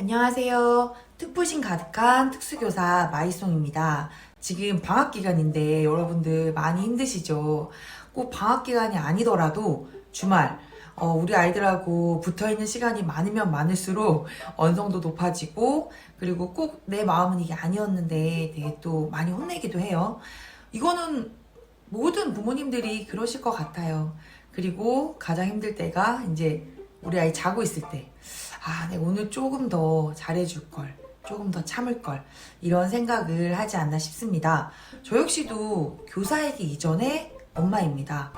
안녕하세요. 특부심 가득한 특수교사 마이송입니다. 지금 방학 기간인데 여러분들 많이 힘드시죠? 꼭 방학 기간이 아니더라도 주말, 우리 아이들하고 붙어 있는 시간이 많으면 많을수록 언성도 높아지고, 그리고 꼭 내 마음은 이게 아니었는데 되게 또 많이 혼내기도 해요. 이거는 모든 부모님들이 그러실 것 같아요. 그리고 가장 힘들 때가 이제 우리 아이 자고 있을 때, 내가 오늘 조금 더 잘해줄 걸, 조금 더 참을 걸, 이런 생각을 하지 않나 싶습니다. 저 역시도 교사이기 이전에 엄마입니다.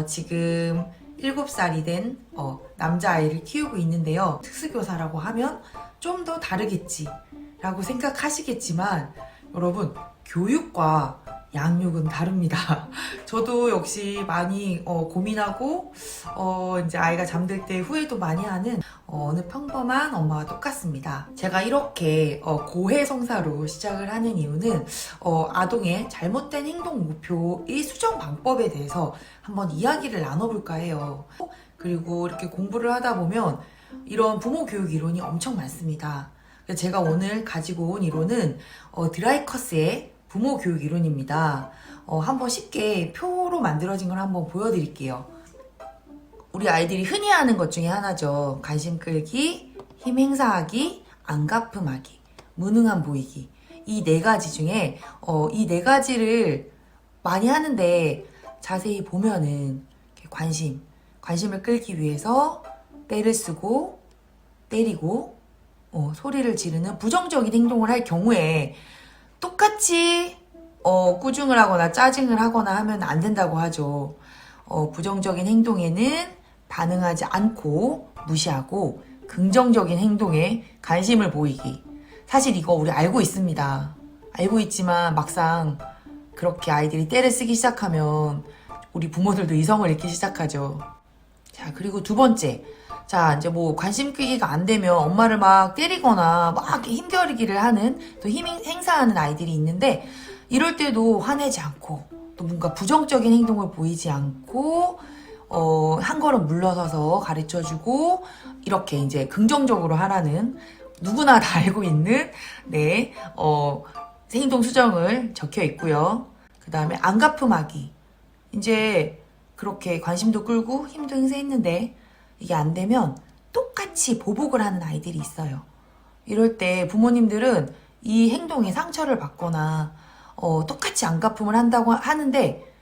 지금 7살이 된 남자아이를 키우고 있는데요. 특수교사라고 하면 좀 더 다르겠지 라고 생각하시겠지만, 여러분, 교육과 양육은 다릅니다. 저도 역시 많이 고민하고 이제 아이가 잠들 때 후회도 많이 하는 어느 평범한 엄마와 똑같습니다. 제가 이렇게 고해성사로 시작을 하는 이유는 아동의 잘못된 행동 목표의 수정 방법에 대해서 한번 이야기를 나눠볼까 해요. 그리고 이렇게 공부를 하다 보면 이런 부모 교육 이론이 엄청 많습니다. 제가 오늘 가지고 온 이론은 드라이커스의 부모 교육 이론입니다. 한번 쉽게 표로 만들어진 걸 한번 보여드릴게요. 우리 아이들이 흔히 하는 것 중에 하나죠. 관심 끌기, 힘 행사하기, 안가품하기, 무능한 보이기. 이 네 가지 중에 이 네 가지를 많이 하는데 자세히 보면은 관심을 끌기 위해서 떼를 쓰고 때리고 소리를 지르는 부정적인 행동을 할 경우에 똑같이 꾸중을 하거나 짜증을 하거나 하면 안 된다고 하죠. 부정적인 행동에는 반응하지 않고 무시하고 긍정적인 행동에 관심을 보이기. 사실 이거 우리 알고 있습니다. 알고 있지만 막상 그렇게 아이들이 떼를 쓰기 시작하면 우리 부모들도 이성을 잃기 시작하죠. 자, 그리고 두 번째. 자, 이제 뭐 관심 끄기가 안 되면 엄마를 막 때리거나 막 힘겨루기를 하는, 또 힘 행사하는 아이들이 있는데, 이럴 때도 화내지 않고 또 뭔가 부정적인 행동을 보이지 않고 한 걸음 물러서서 가르쳐주고 이렇게 이제 긍정적으로 하라는, 누구나 다 알고 있는 행동 수정을 적혀 있고요. 그 다음에 안가품하기. 이제 그렇게 관심도 끌고 힘도 행사했는데 이게 안 되면 똑같이 보복을 하는 아이들이 있어요. 이럴 때 부모님들은 이 행동에 상처를 받거나 똑같이 안가품을 한다고 하는데,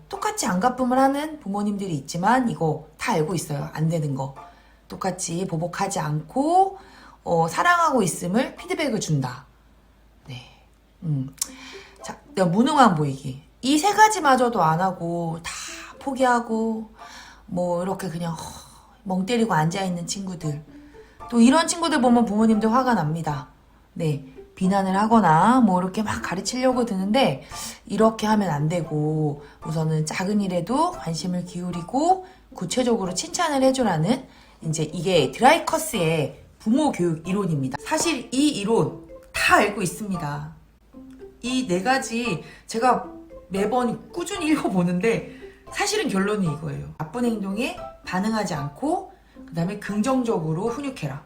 똑같이 안가품을 하는 부모님들이 있지만 이거 다 알고 있어요. 안 되는 거. 똑같이 보복하지 않고 사랑하고 있음을 피드백을 준다. 네. 자, 무능한 보이기. 이 세 가지마저도 안 하고 다 포기하고 뭐 이렇게 그냥 멍 때리고 앉아있는 친구들, 또 이런 친구들 보면 부모님들 화가 납니다. 네, 비난을 하거나 뭐 이렇게 막 가르치려고 드는데 이렇게 하면 안 되고, 우선은 작은 일에도 관심을 기울이고 구체적으로 칭찬을 해주라는, 이제 이게 드라이커스의 부모 교육 이론입니다. 사실 이 이론 다 알고 있습니다. 이 네 가지 제가 매번 꾸준히 읽어보는데 사실은 결론이 이거예요. 나쁜 행동에 반응하지 않고 그 다음에 긍정적으로 훈육해라.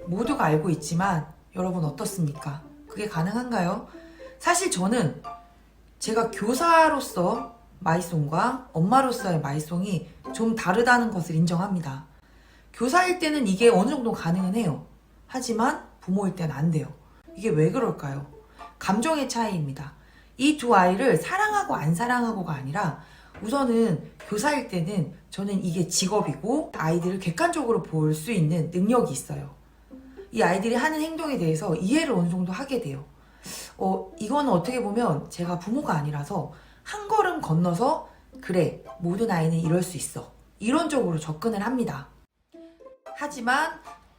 모두가 알고 있지만 여러분 어떻습니까? 그게 가능한가요? 사실 저는 제가 교사로서 마이송과 엄마로서의 마이송이 좀 다르다는 것을 인정합니다. 교사일 때는 이게 어느 정도 가능은 해요. 하지만 부모일 때는 안 돼요. 이게 왜 그럴까요? 감정의 차이입니다. 이 두 아이를 사랑하고 안 사랑하고가 아니라, 우선은 교사일 때는 저는 이게 직업이고 아이들을 객관적으로 볼 수 있는 능력이 있어요. 이 아이들이 하는 행동에 대해서 이해를 어느 정도 하게 돼요. 이거는 어떻게 보면 제가 부모가 아니라서 한 걸음 건너서, 그래, 모든 아이는 이럴 수 있어, 이런 쪽으로 접근을 합니다. 하지만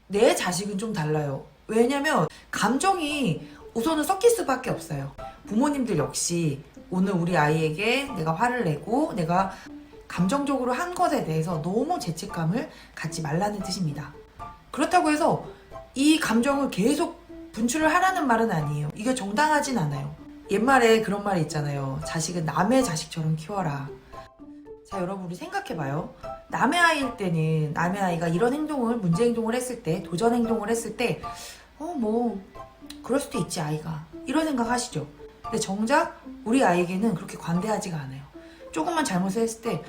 내 자식은 좀 달라요. 왜냐면 감정이 우선은 섞일 수밖에 없어요. 부모님들 역시 오늘 우리 아이에게 내가 화를 내고 내가 감정적으로 한 것에 대해서 너무 죄책감을 갖지 말라는 뜻입니다. 그렇다고 해서 이 감정을 계속 분출을 하라는 말은 아니에요. 이게 정당하진 않아요. 옛말에 그런 말이 있잖아요. 자식은 남의 자식처럼 키워라. 자, 여러분 우리 생각해봐요. 남의 아이일 때는 남의 아이가 이런 행동을 문제 행동을 했을 때, 도전 행동을 했을 때 뭐 그럴 수도 있지 아이가, 이런 생각 하시죠. 근데 정작 우리 아이에게는 그렇게 관대하지가 않아요. 조금만 잘못을 했을 때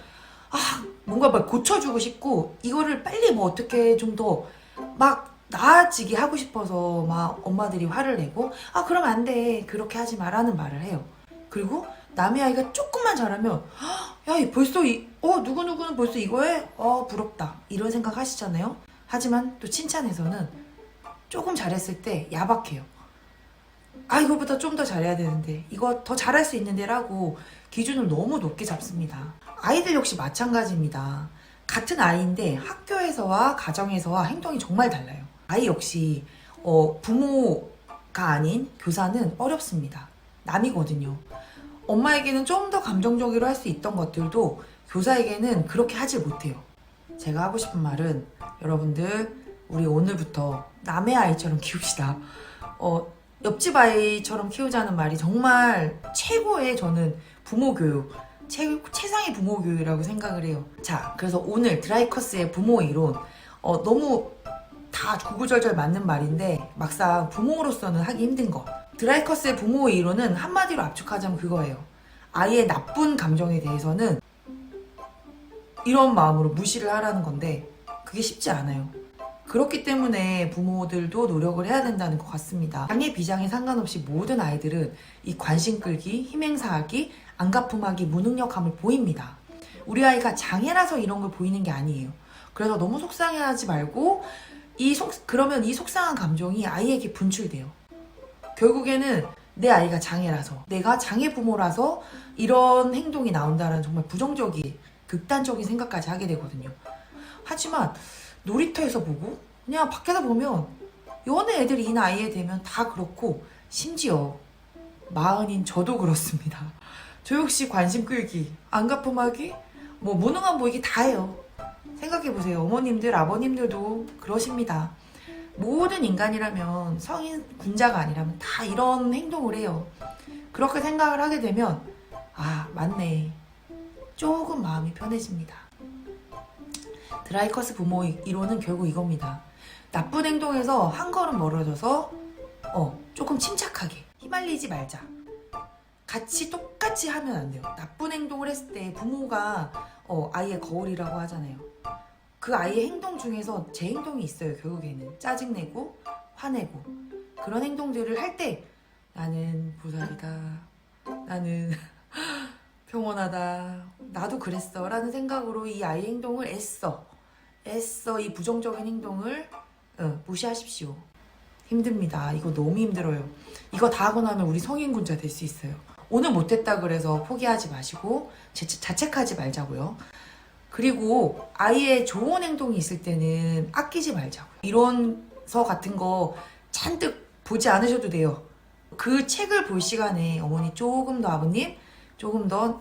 뭔가 막 고쳐주고 싶고 이거를 빨리 뭐 어떻게 좀 더 막 나아지게 하고 싶어서 막 엄마들이 화를 내고 그러면 안 돼, 그렇게 하지 마라는 말을 해요. 그리고 남의 아이가 조금만 잘하면 야, 벌써 누구누구는 벌써 이거 해? 부럽다, 이런 생각 하시잖아요. 하지만 또 칭찬에서는 조금 잘했을 때 야박해요. 이거보다 좀 더 잘해야 되는데, 이거 더 잘할 수 있는데 라고 기준을 너무 높게 잡습니다. 아이들 역시 마찬가지입니다. 같은 아이인데 학교에서와 가정에서와 행동이 정말 달라요. 아이 역시 부모가 아닌 교사는 어렵습니다. 남이거든요. 엄마에게는 좀 더 감정적으로 할 수 있던 것들도 교사에게는 그렇게 하지 못해요. 제가 하고 싶은 말은, 여러분들 우리 오늘부터 남의 아이처럼 키웁시다. 옆집 아이처럼 키우자는 말이 정말 최고의, 저는 부모 교육, 최상의 부모 교육이라고 생각을 해요. 자, 그래서 오늘 드라이커스의 부모 이론, 너무 다 구구절절 맞는 말인데 막상 부모로서는 하기 힘든 것. 드라이커스의 부모 이론은 한마디로 압축하자면 그거예요. 아이의 나쁜 감정에 대해서는 이런 마음으로 무시를 하라는 건데, 그게 쉽지 않아요. 그렇기 때문에 부모들도 노력을 해야 된다는 것 같습니다. 장애 비장애 상관없이 모든 아이들은 이 관심 끌기, 힘행사하기, 안가품하기, 무능력함을 보입니다. 우리 아이가 장애라서 이런 걸 보이는 게 아니에요. 그래서 너무 속상해하지 말고 그러면 이 속상한 감정이 아이에게 분출돼요. 결국에는 내 아이가 장애라서, 내가 장애 부모라서 이런 행동이 나온다는 정말 부정적인, 극단적인 생각까지 하게 되거든요. 하지만 놀이터에서 보고 그냥 밖에서 보면 여느 애들이 이 나이에 되면 다 그렇고, 심지어 마흔인 저도 그렇습니다. 저 역시 관심 끌기, 안가품하기, 뭐 무능한 보이기 다 해요. 생각해보세요. 어머님들, 아버님들도 그러십니다. 모든 인간이라면, 성인 군자가 아니라면 다 이런 행동을 해요. 그렇게 생각을 하게 되면 맞네, 조금 마음이 편해집니다. 드라이커스 부모 이론은 결국 이겁니다. 나쁜 행동에서 한 걸음 멀어져서 조금 침착하게, 휘말리지 말자. 같이 똑같이 하면 안 돼요. 나쁜 행동을 했을 때 부모가 아이의 거울이라고 하잖아요. 그 아이의 행동 중에서 제 행동이 있어요. 결국에는 짜증내고 화내고 그런 행동들을 할 때, 나는 보살이다, 나는 평온하다, 나도 그랬어 라는 생각으로 이 아이의 행동을 애써 이 부정적인 행동을 무시하십시오. 힘듭니다. 이거 너무 힘들어요. 이거 다 하고 나면 우리 성인군자 될 수 있어요. 오늘 못했다 그래서 포기하지 마시고 자책하지 말자고요. 그리고 아이의 좋은 행동이 있을 때는 아끼지 말자고요. 이론서 같은 거 잔뜩 보지 않으셔도 돼요. 그 책을 볼 시간에 어머니 조금 더, 아버님 조금 더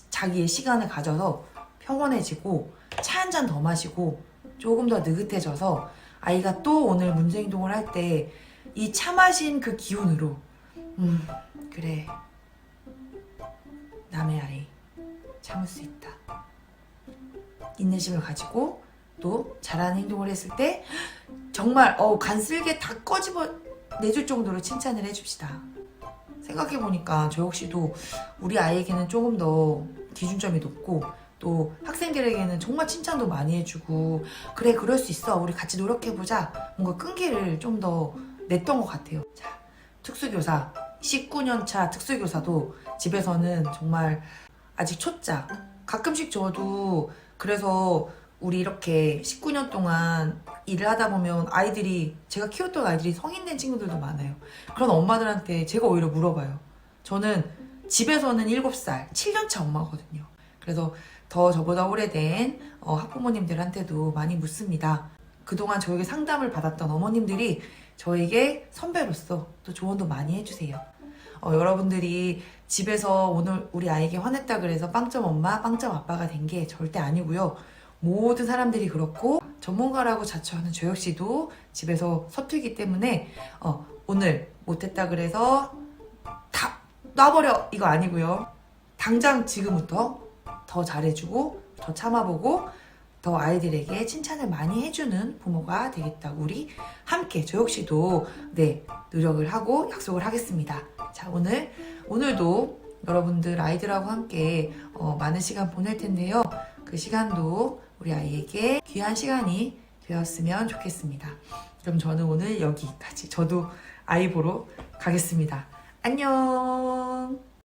자기의 시간을 가져서 평온해지고 차 한 잔 더 마시고 조금 더 느긋해져서 아이가 또 오늘 문제 행동을 할 때 이 차 마신 그 기운으로 그래, 남의 아이 참을 수 있다, 인내심을 가지고 또 잘하는 행동을 했을 때 정말 간쓸게 다 꺼집어 내줄 정도로 칭찬을 해줍시다. 생각해보니까 저 역시도 우리 아이에게는 조금 더 기준점이 높고, 또 학생들에게는 정말 칭찬도 많이 해주고, 그래 그럴 수 있어, 우리 같이 노력해보자, 뭔가 끈기를 좀 더 냈던 것 같아요. 자, 특수교사 19년차 특수교사도 집에서는 정말 아직 초짜. 가끔씩 저도 그래서 우리 이렇게 19년 동안 일을 하다 보면 제가 키웠던 아이들이 성인 된 친구들도 많아요. 그런 엄마들한테 제가 오히려 물어봐요. 저는 집에서는 7살 7년차 엄마거든요. 그래서 더 저보다 오래된 학부모님들한테도 많이 묻습니다. 그동안 저에게 상담을 받았던 어머님들이 저에게 선배로서 또 조언도 많이 해주세요. 여러분들이 집에서 오늘 우리 아이에게 화냈다 그래서 빵점 엄마, 빵점 아빠가 된 게 절대 아니고요. 모든 사람들이 그렇고 전문가라고 자처하는 저 역시도 집에서 서툴기 때문에 오늘 못했다 그래서 다 놔버려, 이거 아니고요. 당장 지금부터 더 잘해주고 더 참아보고 더 아이들에게 칭찬을 많이 해주는 부모가 되겠다고 우리 함께 저 역시도 노력을 하고 약속을 하겠습니다. 자, 오늘도 여러분들 아이들하고 함께 많은 시간 보낼 텐데요. 그 시간도 우리 아이에게 귀한 시간이 되었으면 좋겠습니다. 그럼 저는 오늘 여기까지. 저도 아이 보러 가겠습니다. 안녕.